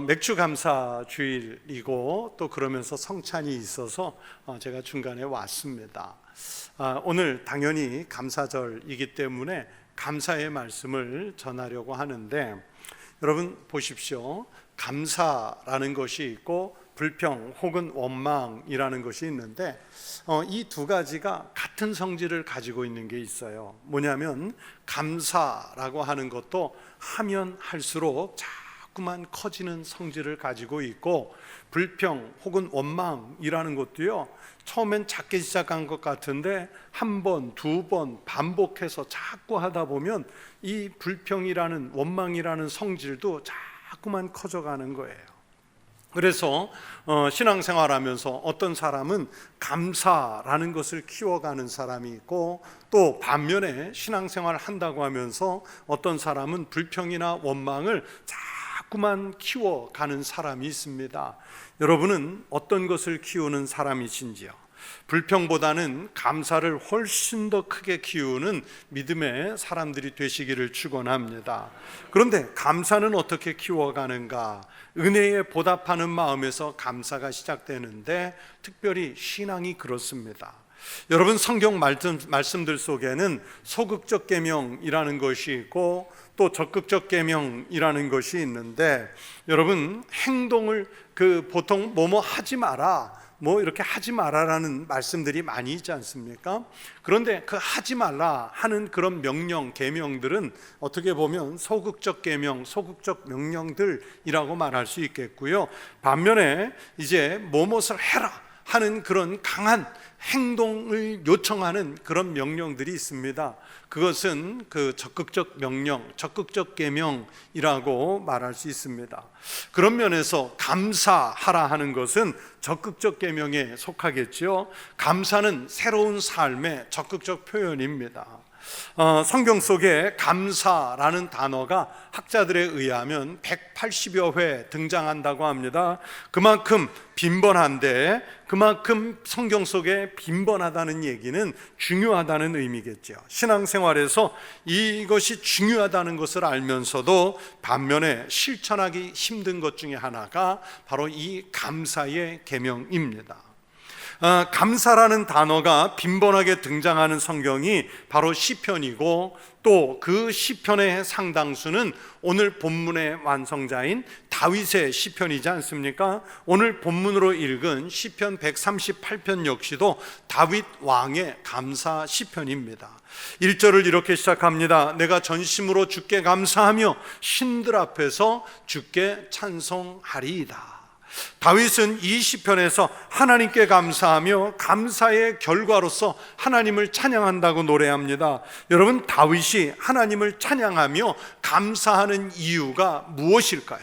맥주 감사 주일이고 또 그러면서 성찬이 있어서 제가 중간에 왔습니다. 오늘 당연히 감사절이기 때문에 감사의 말씀을 전하려고 하는데, 여러분 보십시오. 감사라는 것이 있고 불평 혹은 원망이라는 것이 있는데, 이 두 가지가 같은 성질을 가지고 있는 게 있어요. 뭐냐면 감사라고 하는 것도 하면 할수록 자꾸만 커지는 성질을 가지고 있고, 불평 혹은 원망이라는 것도요, 처음엔 작게 시작한 것 같은데 한 번, 두 번 반복해서 자꾸 하다 보면 이 불평이라는 원망이라는 성질도 자꾸만 커져가는 거예요. 그래서 신앙생활하면서 어떤 사람은 감사라는 것을 키워가는 사람이 있고, 또 반면에 신앙생활 한다고 하면서 어떤 사람은 불평이나 원망을 자꾸만 키워가는 사람이 있습니다. 여러분은 어떤 것을 키우는 사람이신지요? 불평보다는 감사를 훨씬 더 크게 키우는 믿음의 사람들이 되시기를 축원합니다. 그런데 감사는 어떻게 키워가는가? 은혜에 보답하는 마음에서 감사가 시작되는데, 특별히 신앙이 그렇습니다. 여러분, 성경 말씀들 속에는 소극적 계명이라는 것이 있고 또 적극적 계명이라는 것이 있는데, 여러분, 행동을 보통 뭐뭐 하지 마라, 이렇게 하지 마라라는 말씀들이 많이 있지 않습니까? 그런데 그 하지 말라 하는 그런 명령, 계명들은 어떻게 보면 소극적 계명, 소극적 명령들이라고 말할 수 있겠고요. 반면에 이제 무엇을 해라 하는 그런 강한 행동을 요청하는 그런 명령들이 있습니다. 그것은 그 적극적 명령, 적극적 계명이라고 말할 수 있습니다. 그런 면에서 감사하라 하는 것은 적극적 계명에 속하겠지요. 감사는 새로운 삶의 적극적 표현입니다. 성경 속에 감사라는 단어가 학자들에 의하면 180여 회 등장한다고 합니다. 그만큼 빈번한데, 그만큼 성경 속에 빈번하다는 얘기는 중요하다는 의미겠죠. 신앙생활에서 이것이 중요하다는 것을 알면서도 반면에 실천하기 힘든 것 중에 하나가 바로 이 감사의 계명입니다. 감사라는 단어가 빈번하게 등장하는 성경이 바로 시편이고, 또 그 시편의 상당수는 오늘 본문의 완성자인 다윗의 시편이지 않습니까? 오늘 본문으로 읽은 시편 138편 역시도 다윗 왕의 감사 시편입니다. 1절을 이렇게 시작합니다. 내가 전심으로 주께 감사하며 신들 앞에서 주께 찬송하리이다. 다윗은 이 시편에서 하나님께 감사하며 감사의 결과로서 하나님을 찬양한다고 노래합니다. 여러분, 다윗이 하나님을 찬양하며 감사하는 이유가 무엇일까요?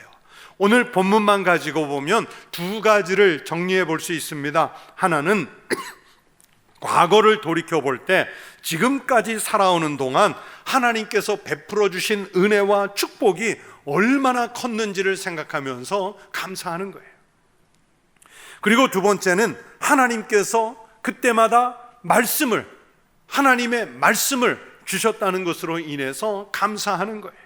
오늘 본문만 가지고 보면 두 가지를 정리해 볼 수 있습니다. 하나는 과거를 돌이켜 볼 때 지금까지 살아오는 동안 하나님께서 베풀어 주신 은혜와 축복이 얼마나 컸는지를 생각하면서 감사하는 거예요. 그리고 두 번째는 하나님께서 그때마다 하나님의 말씀을 주셨다는 것으로 인해서 감사하는 거예요.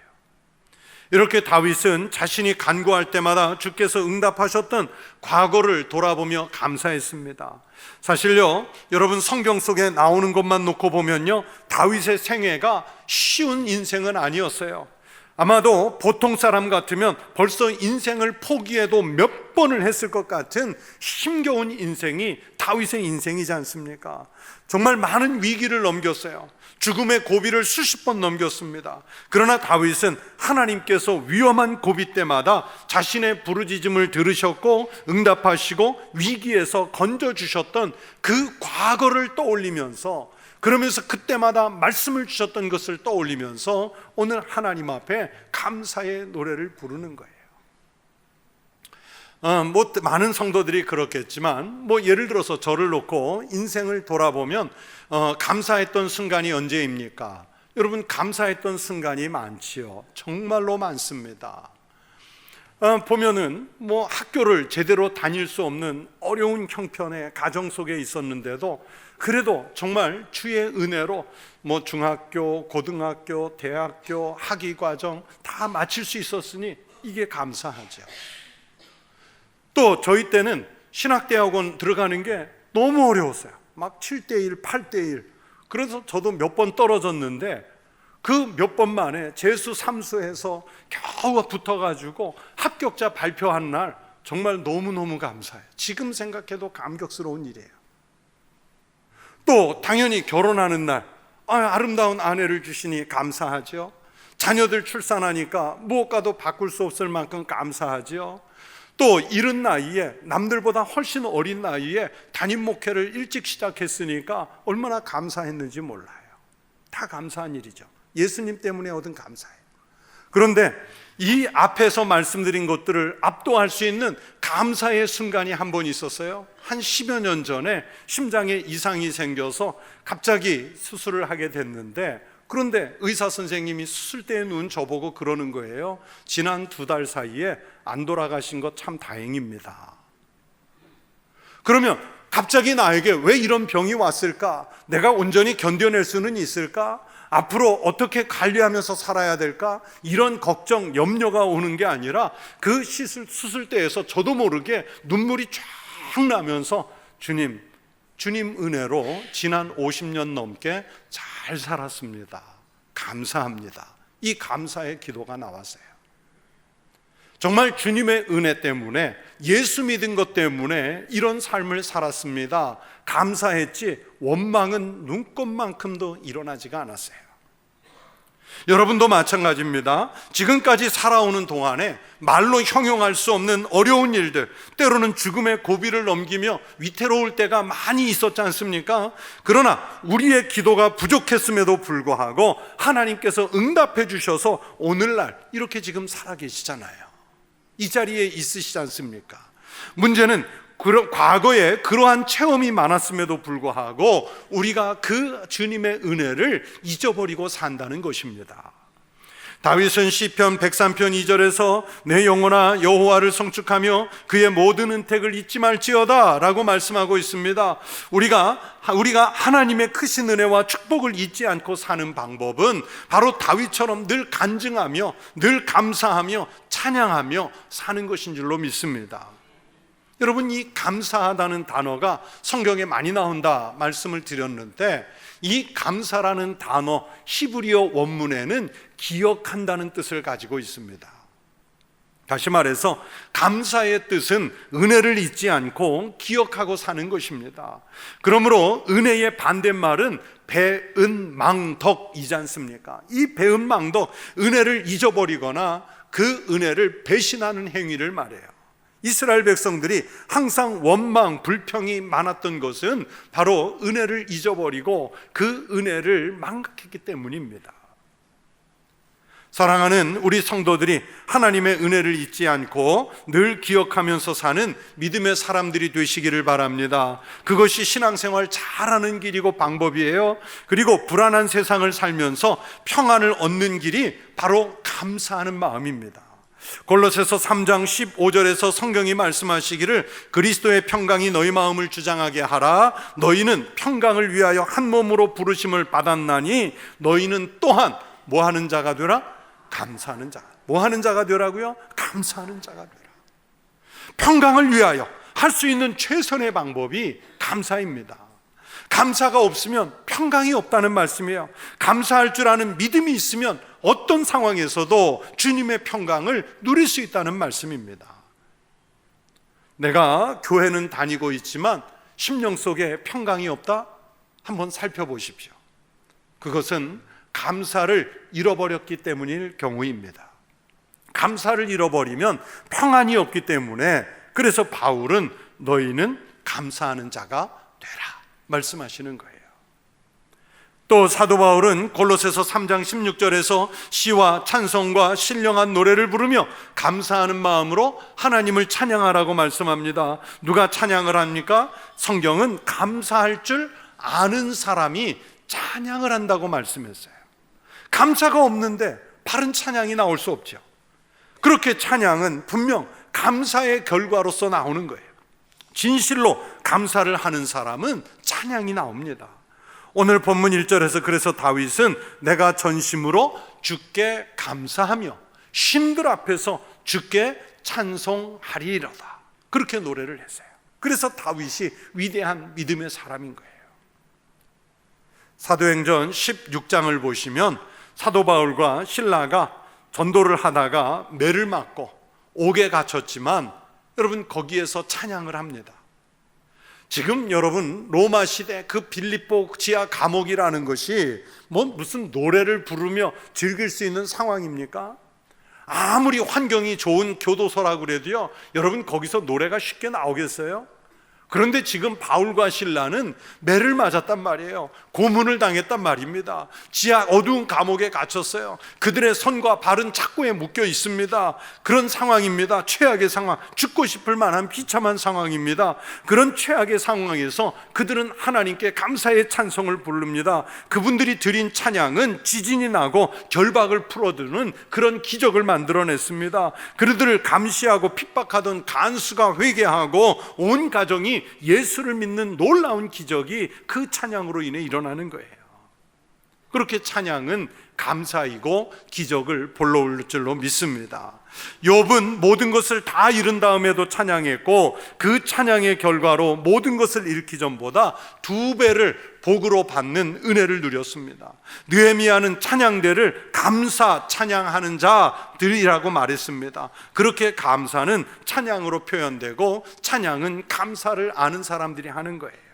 이렇게 다윗은 자신이 간구할 때마다 주께서 응답하셨던 과거를 돌아보며 감사했습니다. 사실요, 여러분, 성경 속에 나오는 것만 놓고 보면요, 다윗의 생애가 쉬운 인생은 아니었어요. 아마도 보통 사람 같으면 벌써 인생을 포기해도 몇 번을 했을 것 같은 힘겨운 인생이 다윗의 인생이지 않습니까? 정말 많은 위기를 넘겼어요. 죽음의 고비를 수십 번 넘겼습니다. 그러나 다윗은 하나님께서 위험한 고비 때마다 자신의 부르짖음을 들으셨고 응답하시고 위기에서 건져주셨던 그 과거를 떠올리면서, 그러면서 그때마다 말씀을 주셨던 것을 떠올리면서 오늘 하나님 앞에 감사의 노래를 부르는 거예요. 많은 성도들이 그렇겠지만, 예를 들어서 저를 놓고 인생을 돌아보면 감사했던 순간이 언제입니까? 여러분, 감사했던 순간이 많지요. 정말로 많습니다. 보면은 학교를 제대로 다닐 수 없는 어려운 형편의 가정 속에 있었는데도, 그래도 정말 주의 은혜로 중학교, 고등학교, 대학교, 학위과정 다 마칠 수 있었으니 이게 감사하죠. 또 저희 때는 신학대학원 들어가는 게 너무 어려웠어요. 막 7대1, 8대1. 그래서 저도 몇 번 떨어졌는데 그 몇 번 만에 재수, 삼수해서 겨우 붙어가지고 합격자 발표한 날 정말 너무너무 감사해요. 지금 생각해도 감격스러운 일이에요. 또 당연히 결혼하는 날 아름다운 아내를 주시니 감사하죠. 자녀들 출산하니까 무엇과도 바꿀 수 없을 만큼 감사하죠. 또 이른 나이에 남들보다 훨씬 어린 나이에 담임 목회를 일찍 시작했으니까 얼마나 감사했는지 몰라요. 다 감사한 일이죠. 예수님 때문에 얻은 감사예요. 그런데 이 앞에서 말씀드린 것들을 압도할 수 있는 감사의 순간이 한 번 있었어요. 한 10여 년 전에 심장에 이상이 생겨서 갑자기 수술을 하게 됐는데, 그런데 의사 선생님이 수술대에 누운 저보고 그러는 거예요. 지난 2달 사이에 안 돌아가신 것 참 다행입니다. 그러면 갑자기 나에게 왜 이런 병이 왔을까? 내가 온전히 견뎌낼 수는 있을까? 앞으로 어떻게 관리하면서 살아야 될까? 이런 걱정, 염려가 오는 게 아니라 그 수술대에서 저도 모르게 눈물이 쫙 나면서 주님 은혜로 지난 50년 넘게 잘 살았습니다. 감사합니다. 이 감사의 기도가 나왔어요. 정말 주님의 은혜 때문에, 예수 믿은 것 때문에 이런 삶을 살았습니다. 감사했지 원망은 눈꽃만큼도 일어나지가 않았어요. 여러분도 마찬가지입니다. 지금까지 살아오는 동안에 말로 형용할 수 없는 어려운 일들, 때로는 죽음의 고비를 넘기며 위태로울 때가 많이 있었지 않습니까? 그러나 우리의 기도가 부족했음에도 불구하고 하나님께서 응답해 주셔서 오늘날 이렇게 지금 살아계시잖아요. 이 자리에 있으시지 않습니까? 문제는 과거에 그러한 체험이 많았음에도 불구하고 우리가 그 주님의 은혜를 잊어버리고 산다는 것입니다. 다윗은 시편 103편 2절에서 내 영혼아 여호와를 성축하며 그의 모든 은택을 잊지 말지어다 라고 말씀하고 있습니다. 우리가 하나님의 크신 은혜와 축복을 잊지 않고 사는 방법은 바로 다윗처럼 늘 간증하며 늘 감사하며 찬양하며 사는 것인 줄로 믿습니다. 여러분, 이 감사하다는 단어가 성경에 많이 나온다 말씀을 드렸는데, 이 감사라는 단어 히브리어 원문에는 기억한다는 뜻을 가지고 있습니다. 다시 말해서 감사의 뜻은 은혜를 잊지 않고 기억하고 사는 것입니다. 그러므로 은혜의 반대말은 배은망덕이지 않습니까? 이 배은망덕, 은혜를 잊어버리거나 그 은혜를 배신하는 행위를 말해요. 이스라엘 백성들이 항상 원망, 불평이 많았던 것은 바로 은혜를 잊어버리고 그 은혜를 망각했기 때문입니다. 사랑하는 우리 성도들이 하나님의 은혜를 잊지 않고 늘 기억하면서 사는 믿음의 사람들이 되시기를 바랍니다. 그것이 신앙생활 잘하는 길이고 방법이에요. 그리고 불안한 세상을 살면서 평안을 얻는 길이 바로 감사하는 마음입니다. 골로새서 3장 15절에서 성경이 말씀하시기를 그리스도의 평강이 너희 마음을 주장하게 하라. 너희는 평강을 위하여 한 몸으로 부르심을 받았나니 너희는 또한 뭐 하는 자가 되라? 감사하는 자. 뭐 하는 자가 되라고요? 감사하는 자가 되라. 평강을 위하여 할 수 있는 최선의 방법이 감사입니다. 감사가 없으면 평강이 없다는 말씀이에요. 감사할 줄 아는 믿음이 있으면 어떤 상황에서도 주님의 평강을 누릴 수 있다는 말씀입니다. 내가 교회는 다니고 있지만 심령 속에 평강이 없다? 한번 살펴보십시오. 그것은 감사를 잃어버렸기 때문일 경우입니다. 감사를 잃어버리면 평안이 없기 때문에, 그래서 바울은 너희는 감사하는 자가 되라 말씀하시는 거예요. 또 사도 바울은 골로새서 3장 16절에서 시와 찬송과 신령한 노래를 부르며 감사하는 마음으로 하나님을 찬양하라고 말씀합니다. 누가 찬양을 합니까? 성경은 감사할 줄 아는 사람이 찬양을 한다고 말씀했어요. 감사가 없는데 바른 찬양이 나올 수 없죠. 그렇게 찬양은 분명 감사의 결과로서 나오는 거예요. 진실로 감사를 하는 사람은 찬양이 나옵니다. 오늘 본문 1절에서 그래서 다윗은 내가 전심으로 주께 감사하며 신들 앞에서 주께 찬송하리로다. 그렇게 노래를 했어요. 그래서 다윗이 위대한 믿음의 사람인 거예요. 사도행전 16장을 보시면 사도 바울과 실라가 전도를 하다가 매를 맞고 옥에 갇혔지만 여러분 거기에서 찬양을 합니다. 지금 여러분 로마 시대 그 빌립보 지하 감옥이라는 것이 무슨 노래를 부르며 즐길 수 있는 상황입니까? 아무리 환경이 좋은 교도소라고 그래도요, 여러분 거기서 노래가 쉽게 나오겠어요? 그런데 지금 바울과 실라는 매를 맞았단 말이에요. 고문을 당했단 말입니다. 지하 어두운 감옥에 갇혔어요. 그들의 손과 발은 착고에 묶여 있습니다. 그런 상황입니다. 최악의 상황, 죽고 싶을 만한 비참한 상황입니다. 그런 최악의 상황에서 그들은 하나님께 감사의 찬송을 부릅니다. 그분들이 드린 찬양은 지진이 나고 결박을 풀어주는 그런 기적을 만들어냈습니다. 그들을 감시하고 핍박하던 간수가 회개하고 온 가정이 예수를 믿는 놀라운 기적이 그 찬양으로 인해 일어나는 거예요. 그렇게 찬양은 감사이고 기적을 불러올 줄로 믿습니다. 욥은 모든 것을 다 잃은 다음에도 찬양했고 그 찬양의 결과로 모든 것을 잃기 전보다 2배를 복으로 받는 은혜를 누렸습니다. 느헤미야는 찬양대를 감사 찬양하는 자들이라고 말했습니다. 그렇게 감사는 찬양으로 표현되고 찬양은 감사를 아는 사람들이 하는 거예요.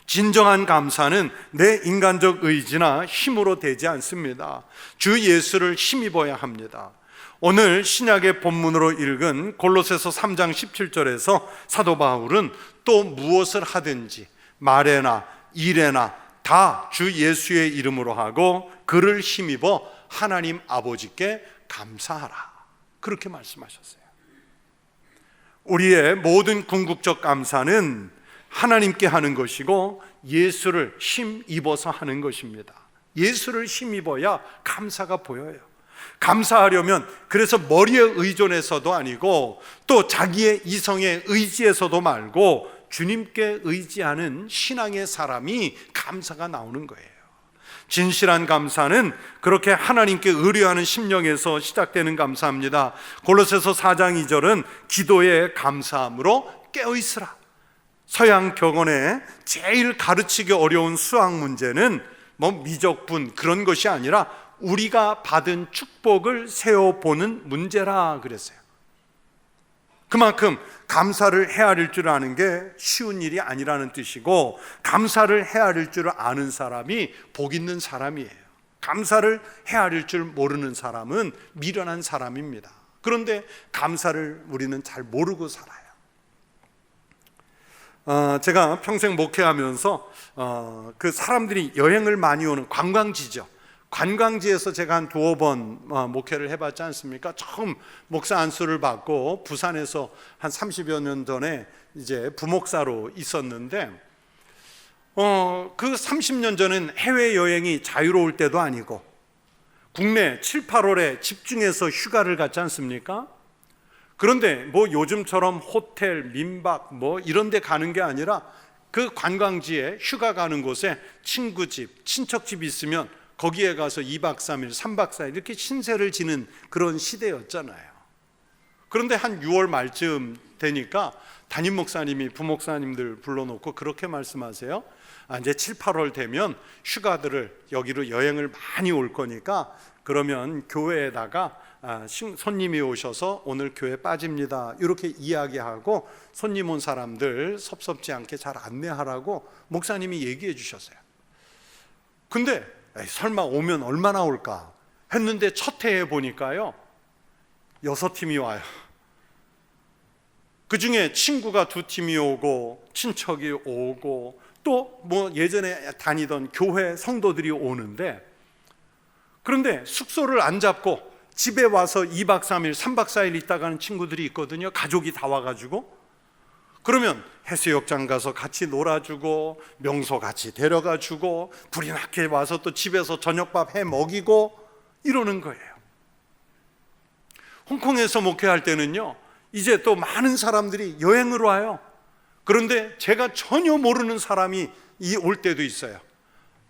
진정한 감사는 내 인간적 의지나 힘으로 되지 않습니다. 주 예수를 힘입어야 합니다. 오늘 신약의 본문으로 읽은 골로새서 3장 17절에서 사도 바울은 또 무엇을 하든지 말에나 일에나 다 주 예수의 이름으로 하고 그를 힘입어 하나님 아버지께 감사하라, 그렇게 말씀하셨어요. 우리의 모든 궁극적 감사는 하나님께 하는 것이고 예수를 힘입어서 하는 것입니다. 예수를 힘입어야 감사가 보여요. 감사하려면 그래서 머리에 의존해서도 아니고 또 자기의 이성의 의지에서도 말고 주님께 의지하는 신앙의 사람이 감사가 나오는 거예요. 진실한 감사는 그렇게 하나님께 의뢰하는 심령에서 시작되는 감사입니다. 골로새서 4장 2절은 기도의 감사함으로 깨어있으라. 서양 격언에 제일 가르치기 어려운 수학 문제는 미적분 그런 것이 아니라 우리가 받은 축복을 세어보는 문제라 그랬어요. 그만큼 감사를 헤아릴 줄 아는 게 쉬운 일이 아니라는 뜻이고, 감사를 헤아릴 줄 아는 사람이 복 있는 사람이에요. 감사를 헤아릴 줄 모르는 사람은 미련한 사람입니다. 그런데 감사를 우리는 잘 모르고 살아요. 제가 평생 목회하면서 그 사람들이 여행을 많이 오는 관광지죠. 관광지에서 제가 한 2-5번 목회를 해봤지 않습니까? 처음 목사 안수를 받고 부산에서 한 30여 년 전에 이제 부목사로 있었는데 그 30년 전엔 해외여행이 자유로울 때도 아니고 국내 7, 8월에 집중해서 휴가를 갔지 않습니까? 그런데 요즘처럼 호텔, 민박 이런 데 가는 게 아니라 그 관광지에 휴가 가는 곳에 친구 집, 친척 집이 있으면 거기에 가서 2박 3일, 3박 4일 이렇게 신세를 지는 그런 시대였잖아요. 그런데 한 6월 말쯤 되니까 담임 목사님이 부목사님들 불러놓고 그렇게 말씀하세요. 이제 7, 8월 되면 휴가들을 여기로 여행을 많이 올 거니까 그러면 교회에다가 손님이 오셔서 오늘 교회 빠집니다, 이렇게 이야기하고 손님 온 사람들 섭섭지 않게 잘 안내하라고 목사님이 얘기해 주셨어요. 근데 설마 오면 얼마나 올까 했는데 첫 해에 보니까요 6팀이 와요. 그 중에 친구가 2팀이 오고 친척이 오고 또 예전에 다니던 교회 성도들이 오는데, 그런데 숙소를 안 잡고 집에 와서 2박 3일, 3박 4일 있다 가는 친구들이 있거든요. 가족이 다 와가지고. 그러면 해수욕장 가서 같이 놀아주고 명소 같이 데려가주고 불이 나게 와서 또 집에서 저녁밥 해 먹이고 이러는 거예요. 홍콩에서 목회할 때는요 이제 또 많은 사람들이 여행을 와요. 그런데 제가 전혀 모르는 사람이 올 때도 있어요.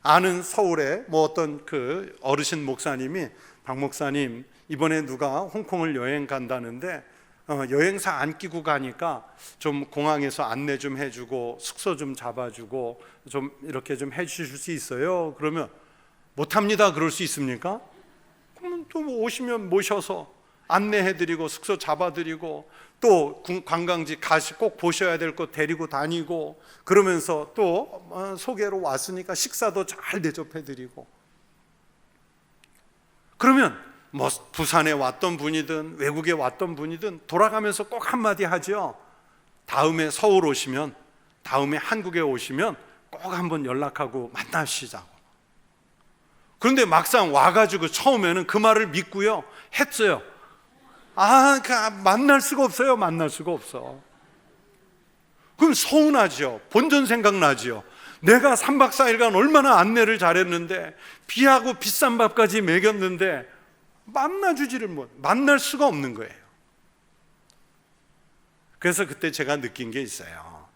아는 서울에 어떤 그 어르신 목사님이 박 목사님 이번에 누가 홍콩을 여행 간다는데 여행사 안 끼고 가니까 좀 공항에서 안내 좀 해주고 숙소 좀 잡아주고 좀 이렇게 좀 해주실 수 있어요? 그러면 못합니다 그럴 수 있습니까? 그러면 또 오시면 모셔서 안내해드리고 숙소 잡아드리고 또 관광지 가시 꼭 보셔야 될 곳 데리고 다니고 그러면서 또 소개로 왔으니까 식사도 잘 대접해드리고, 그러면 뭐 부산에 왔던 분이든 외국에 왔던 분이든 돌아가면서 꼭 한마디 하죠. 다음에 서울 오시면, 다음에 한국에 오시면 꼭 한번 연락하고 만나시자고. 그런데 막상 와가지고 처음에는 그 말을 믿고요 했어요. 만날 수가 없어요. 만날 수가 없어. 그럼 서운하죠. 본전 생각나죠. 내가 3박 4일간 얼마나 안내를 잘했는데 비하고 비싼 밥까지 먹였는데 만날 수가 없는 거예요. 그래서 그때 제가 느낀 게 있어요.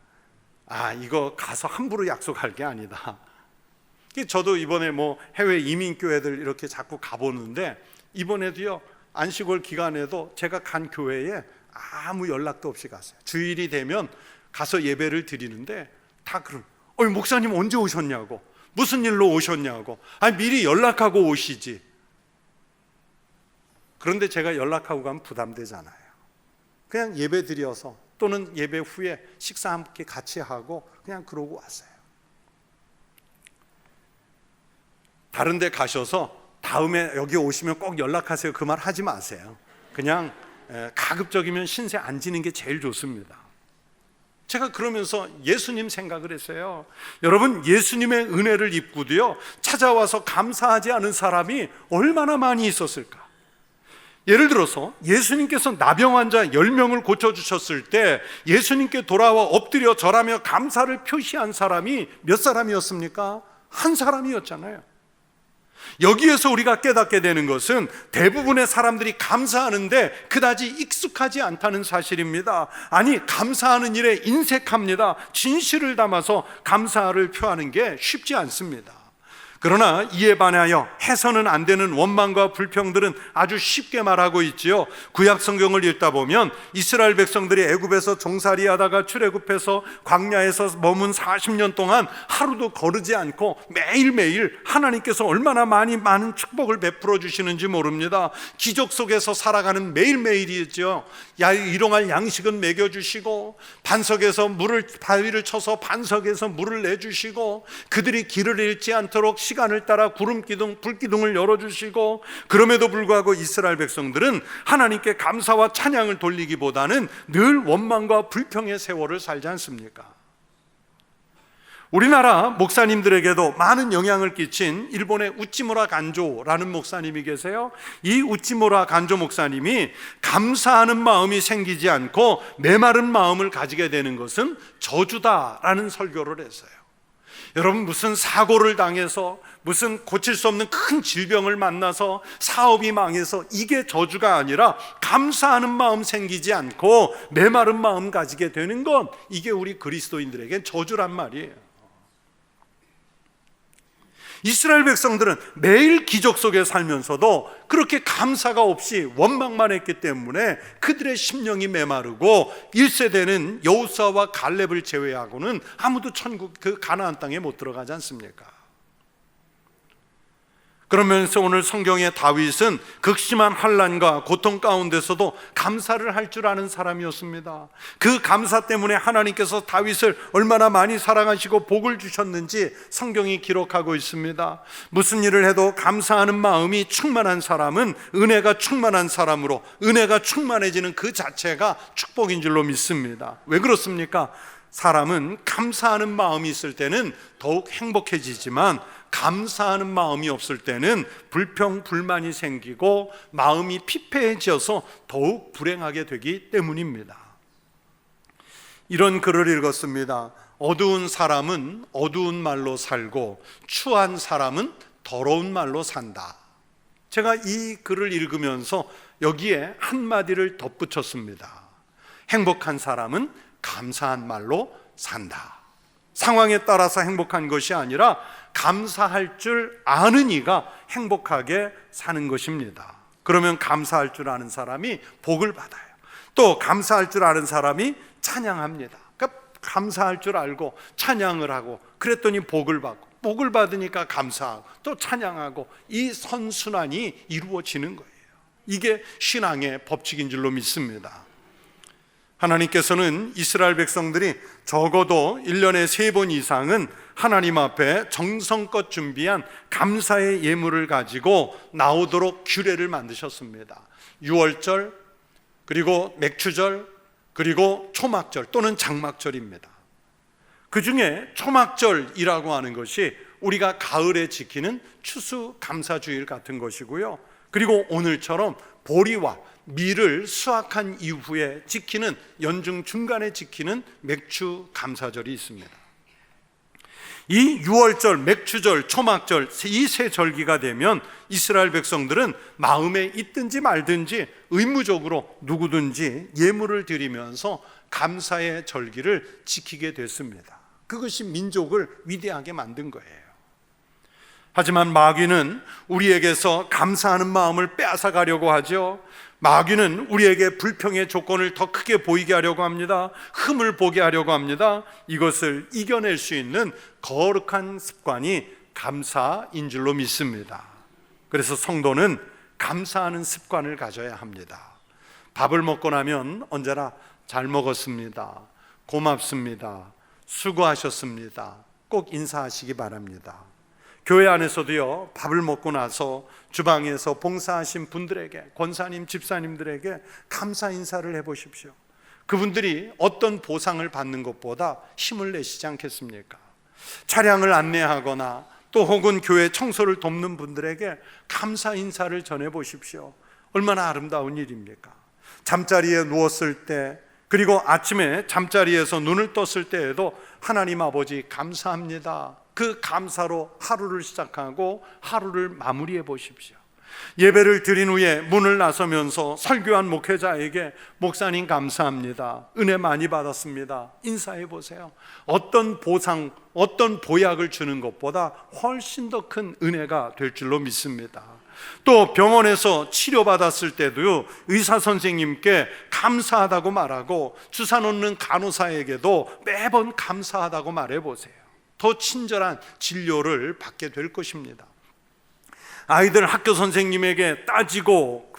이거 가서 함부로 약속할 게 아니다. 저도 이번에 해외 이민교회들 이렇게 자꾸 가보는데 이번에도요 안식월 기간에도 제가 간 교회에 아무 연락도 없이 갔어요. 주일이 되면 가서 예배를 드리는데 다 목사님 언제 오셨냐고, 무슨 일로 오셨냐고, 미리 연락하고 오시지. 그런데 제가 연락하고 가면 부담되잖아요. 그냥 예배 드려서 또는 예배 후에 식사 함께 같이 하고 그냥 그러고 왔어요. 다른 데 가셔서 다음에 여기 오시면 꼭 연락하세요 그 말 하지 마세요. 그냥 가급적이면 신세 안 지는 게 제일 좋습니다. 제가 그러면서 예수님 생각을 했어요. 여러분, 예수님의 은혜를 입고도요 찾아와서 감사하지 않은 사람이 얼마나 많이 있었을까. 예를 들어서 예수님께서 나병 환자 10명을 고쳐주셨을 때 예수님께 돌아와 엎드려 절하며 감사를 표시한 사람이 몇 사람이었습니까? 한 사람이었잖아요. 여기에서 우리가 깨닫게 되는 것은 대부분의 사람들이 감사하는데 그다지 익숙하지 않다는 사실입니다. 감사하는 일에 인색합니다. 진실을 담아서 감사를 표하는 게 쉽지 않습니다. 그러나 이에 반하여 해서는 안 되는 원망과 불평들은 아주 쉽게 말하고 있지요. 구약 성경을 읽다 보면 이스라엘 백성들이 애굽에서 종살이하다가 출애굽해서 광야에서 머문 40년 동안 하루도 거르지 않고 매일매일 하나님께서 얼마나 많은 축복을 베풀어 주시는지 모릅니다. 기적 속에서 살아가는 매일매일이죠. 일용할 양식은 먹여주시고 반석에서 바위를 쳐서 반석에서 물을 내주시고 그들이 길을 잃지 않도록 시간을 따라 구름기둥, 불기둥을 열어주시고, 그럼에도 불구하고 이스라엘 백성들은 하나님께 감사와 찬양을 돌리기보다는 늘 원망과 불평의 세월을 살지 않습니까? 우리나라 목사님들에게도 많은 영향을 끼친 일본의 우찌무라 간조라는 목사님이 계세요. 이 우찌무라 간조 목사님이 감사하는 마음이 생기지 않고 메마른 마음을 가지게 되는 것은 저주다라는 설교를 했어요. 여러분, 무슨 사고를 당해서 무슨 고칠 수 없는 큰 질병을 만나서 사업이 망해서 이게 저주가 아니라 감사하는 마음 생기지 않고 메마른 마음 가지게 되는 건 이게 우리 그리스도인들에겐 저주란 말이에요. 이스라엘 백성들은 매일 기적 속에 살면서도 그렇게 감사가 없이 원망만 했기 때문에 그들의 심령이 메마르고 1세대는 여호수아와 갈렙을 제외하고는 아무도 그 가나안 땅에 못 들어가지 않습니까? 그러면서 오늘 성경의 다윗은 극심한 환난과 고통 가운데서도 감사를 할 줄 아는 사람이었습니다. 그 감사 때문에 하나님께서 다윗을 얼마나 많이 사랑하시고 복을 주셨는지 성경이 기록하고 있습니다. 무슨 일을 해도 감사하는 마음이 충만한 사람은 은혜가 충만한 사람으로, 은혜가 충만해지는 그 자체가 축복인 줄로 믿습니다. 왜 그렇습니까? 사람은 감사하는 마음이 있을 때는 더욱 행복해지지만 감사하는 마음이 없을 때는 불평, 불만이 생기고 마음이 피폐해져서 더욱 불행하게 되기 때문입니다. 이런 글을 읽었습니다. 어두운 사람은 어두운 말로 살고 추한 사람은 더러운 말로 산다. 제가 이 글을 읽으면서 여기에 한마디를 덧붙였습니다. 행복한 사람은 감사한 말로 산다. 상황에 따라서 행복한 것이 아니라 감사할 줄 아는 이가 행복하게 사는 것입니다. 그러면 감사할 줄 아는 사람이 복을 받아요. 또 감사할 줄 아는 사람이 찬양합니다. 그러니까 감사할 줄 알고 찬양을 하고 그랬더니 복을 받고, 복을 받으니까 감사하고 또 찬양하고, 이 선순환이 이루어지는 거예요. 이게 신앙의 법칙인 줄로 믿습니다. 하나님께서는 이스라엘 백성들이 적어도 1년에 3번 이상은 하나님 앞에 정성껏 준비한 감사의 예물을 가지고 나오도록 규례를 만드셨습니다. 유월절, 그리고 맥추절, 그리고 초막절 또는 장막절입니다. 그 중에 초막절이라고 하는 것이 우리가 가을에 지키는 추수감사주일 같은 것이고요, 그리고 오늘처럼 보리와 밀을 수확한 이후에 지키는, 연중 중간에 지키는 맥추감사절이 있습니다. 이 유월절, 맥추절, 초막절, 이 세 절기가 되면 이스라엘 백성들은 마음에 있든지 말든지 의무적으로 누구든지 예물을 드리면서 감사의 절기를 지키게 됐습니다. 그것이 민족을 위대하게 만든 거예요. 하지만 마귀는 우리에게서 감사하는 마음을 빼앗아가려고 하죠. 마귀는 우리에게 불평의 조건을 더 크게 보이게 하려고 합니다. 흠을 보게 하려고 합니다. 이것을 이겨낼 수 있는 거룩한 습관이 감사인 줄로 믿습니다. 그래서 성도는 감사하는 습관을 가져야 합니다. 밥을 먹고 나면 언제나 잘 먹었습니다, 고맙습니다, 수고하셨습니다 꼭 인사하시기 바랍니다. 교회 안에서도요, 밥을 먹고 나서 주방에서 봉사하신 분들에게, 권사님, 집사님들에게 감사 인사를 해보십시오. 그분들이 어떤 보상을 받는 것보다 힘을 내시지 않겠습니까? 차량을 안내하거나 또 혹은 교회 청소를 돕는 분들에게 감사 인사를 전해보십시오. 얼마나 아름다운 일입니까? 잠자리에 누웠을 때, 그리고 아침에 잠자리에서 눈을 떴을 때에도 하나님 아버지 감사합니다, 그 감사로 하루를 시작하고 하루를 마무리해 보십시오. 예배를 드린 후에 문을 나서면서 설교한 목회자에게 목사님 감사합니다, 은혜 많이 받았습니다, 인사해 보세요. 어떤 보상, 어떤 보약을 주는 것보다 훨씬 더 큰 은혜가 될 줄로 믿습니다. 또 병원에서 치료받았을 때도요, 의사 선생님께 감사하다고 말하고 주사 놓는 간호사에게도 매번 감사하다고 말해 보세요. 더 친절한 진료를 받게 될 것입니다. 아이들 학교 선생님에게 따지고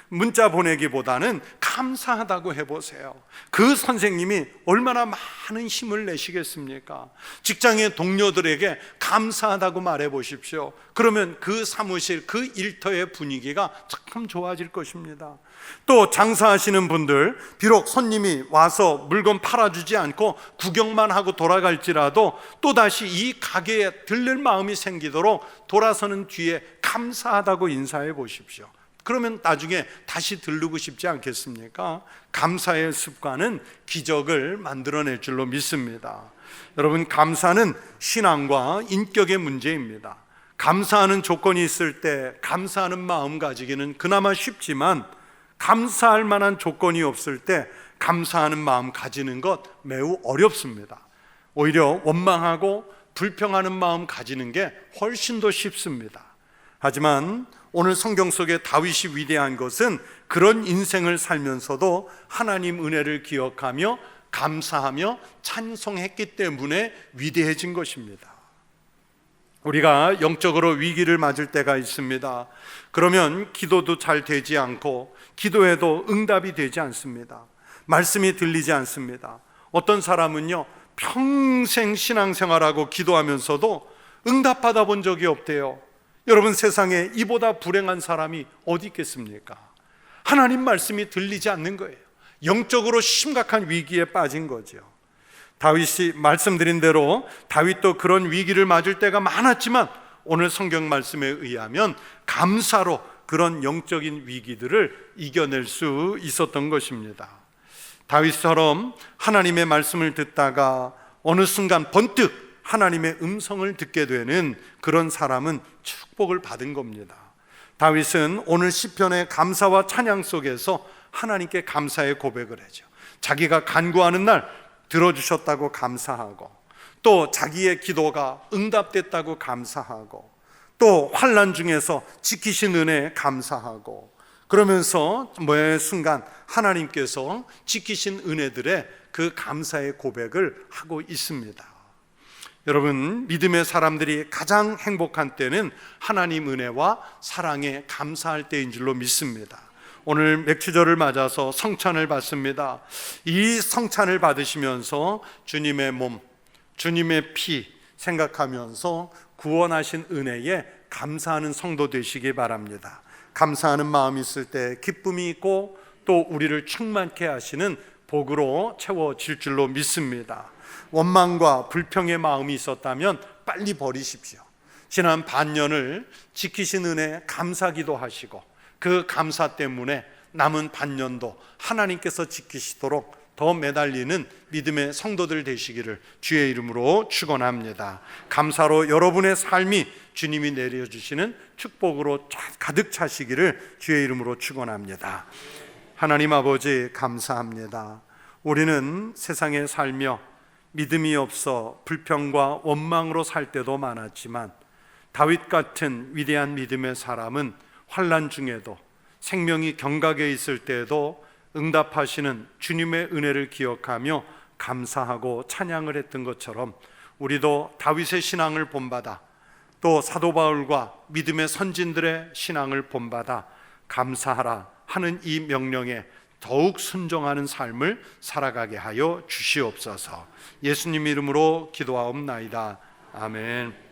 문자 보내기보다는 감사하다고 해보세요. 그 선생님이 얼마나 많은 힘을 내시겠습니까? 직장의 동료들에게 감사하다고 말해보십시오. 그러면 그 사무실, 그 일터의 분위기가 참 좋아질 것입니다. 또 장사하시는 분들, 비록 손님이 와서 물건 팔아주지 않고 구경만 하고 돌아갈지라도 또다시 이 가게에 들릴 마음이 생기도록 돌아서는 뒤에 감사하다고 인사해 보십시오. 그러면 나중에 다시 들르고 싶지 않겠습니까? 감사의 습관은 기적을 만들어낼 줄로 믿습니다. 여러분, 감사는 신앙과 인격의 문제입니다. 감사하는 조건이 있을 때 감사하는 마음 가지기는 그나마 쉽지만, 감사할 만한 조건이 없을 때 감사하는 마음 가지는 것 매우 어렵습니다. 오히려 원망하고 불평하는 마음 가지는 게 훨씬 더 쉽습니다. 하지만 오늘 성경 속에 다윗이 위대한 것은 그런 인생을 살면서도 하나님 은혜를 기억하며 감사하며 찬송했기 때문에 위대해진 것입니다. 우리가 영적으로 위기를 맞을 때가 있습니다. 그러면 기도도 잘 되지 않고 기도해도 응답이 되지 않습니다. 말씀이 들리지 않습니다. 어떤 사람은요, 평생 신앙생활하고 기도하면서도 응답받아 본 적이 없대요. 여러분, 세상에 이보다 불행한 사람이 어디 있겠습니까? 하나님 말씀이 들리지 않는 거예요. 영적으로 심각한 위기에 빠진 거죠. 다윗이 말씀드린 대로 다윗도 그런 위기를 맞을 때가 많았지만 오늘 성경 말씀에 의하면 감사로 그런 영적인 위기들을 이겨낼 수 있었던 것입니다. 다윗처럼 하나님의 말씀을 듣다가 어느 순간 번뜩 하나님의 음성을 듣게 되는 그런 사람은 축복을 받은 겁니다. 다윗은 오늘 시편의 감사와 찬양 속에서 하나님께 감사의 고백을 하죠. 자기가 간구하는 날 들어주셨다고 감사하고, 또 자기의 기도가 응답됐다고 감사하고, 또 환난 중에서 지키신 은혜에 감사하고, 그러면서 매 순간 하나님께서 지키신 은혜들의 그 감사의 고백을 하고 있습니다. 여러분, 믿음의 사람들이 가장 행복한 때는 하나님 은혜와 사랑에 감사할 때인 줄로 믿습니다. 오늘 맥주절을 맞아서 성찬을 받습니다. 이 성찬을 받으시면서 주님의 몸, 주님의 피 생각하면서 구원하신 은혜에 감사하는 성도 되시기 바랍니다. 감사하는 마음이 있을 때 기쁨이 있고, 또 우리를 충만케 하시는 복으로 채워질 줄로 믿습니다. 원망과 불평의 마음이 있었다면 빨리 버리십시오. 지난 반년을 지키신 은혜에 감사기도 하시고, 그 감사 때문에 남은 반년도 하나님께서 지키시도록 더 매달리는 믿음의 성도들 되시기를 주의 이름으로 축원합니다. 감사로 여러분의 삶이 주님이 내려주시는 축복으로 가득 차시기를 주의 이름으로 축원합니다. 하나님 아버지, 감사합니다. 우리는 세상에 살며 믿음이 없어 불평과 원망으로 살 때도 많았지만, 다윗 같은 위대한 믿음의 사람은 환난 중에도, 생명이 경각에 있을 때에도 응답하시는 주님의 은혜를 기억하며 감사하고 찬양을 했던 것처럼, 우리도 다윗의 신앙을 본받아, 또 사도 바울과 믿음의 선진들의 신앙을 본받아 감사하라 하는 이 명령에 더욱 순종하는 삶을 살아가게 하여 주시옵소서. 예수님 이름으로 기도하옵나이다. 아멘.